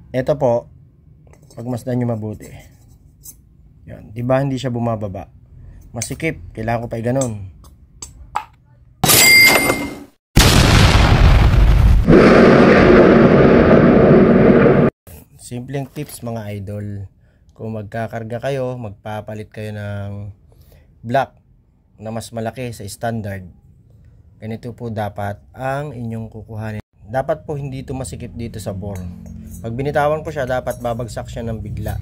Ito po, pagmasdan nyo mabuti. Yan, di ba hindi siya bumababa? Masikip, kailangan ko pa i-ganon. Simpleng tips mga idol. Kung magkakarga kayo, magpapalit kayo ng block na mas malaki sa standard, ganito po dapat ang inyong kukuhanin. Dapat po hindi ito masikip dito sa bore. Pag binitawan ko siya, dapat babagsak siya ng bigla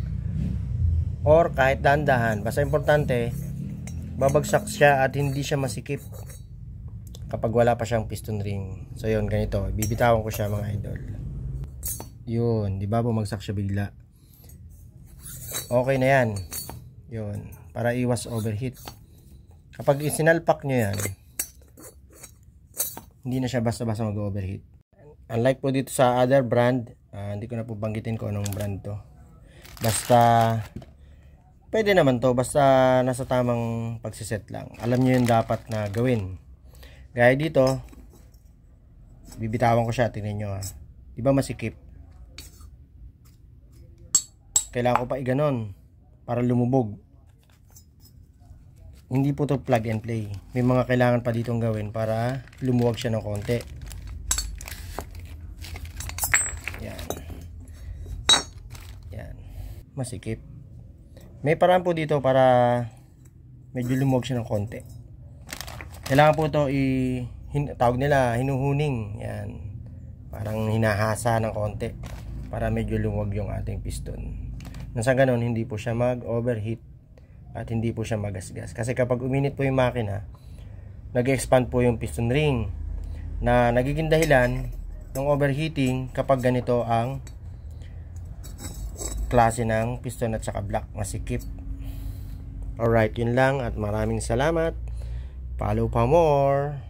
or kahit dahan-dahan. Basta importante babagsak siya at hindi siya masikip kapag wala pa siyang piston ring. So yun, ganito, bibitawan ko siya mga idol. Yun, di ba bumagsak siya bigla. Okay na yan. Yun, para iwas overheat. Kapag isinalpak nyo yan, hindi na siya basta-basta mag-overheat. Unlike po dito sa other brand, hindi ko na po banggitin ko anong brand to. Basta pwede naman to, basta nasa tamang pagsiset lang. Alam nyo yung dapat na gawin. Gaya dito, bibitawan ko siya, tingnan nyo ha. Diba masikip? Kailangan ko pa i-ganon para lumubog. Hindi po to plug and play. May mga kailangan pa ditong gawin para lumuwag siya ng konti. Yan. Yan. Masikip. May paraan po dito para medyo lumuwag siya ng konti. Kailangan po to tawag nila hinuhuning. Yan. Parang hinahasa ng konti para medyo lumuwag yung ating piston. Nang sa ganun, hindi po siya mag-overheat at hindi po siya magasgas. Kasi kapag uminit po yung makina, nag-expand po yung piston ring na nagiging dahilan ng overheating kapag ganito ang klase ng piston at saka block, masikip. Alright, yun lang at maraming salamat. Follow pa more.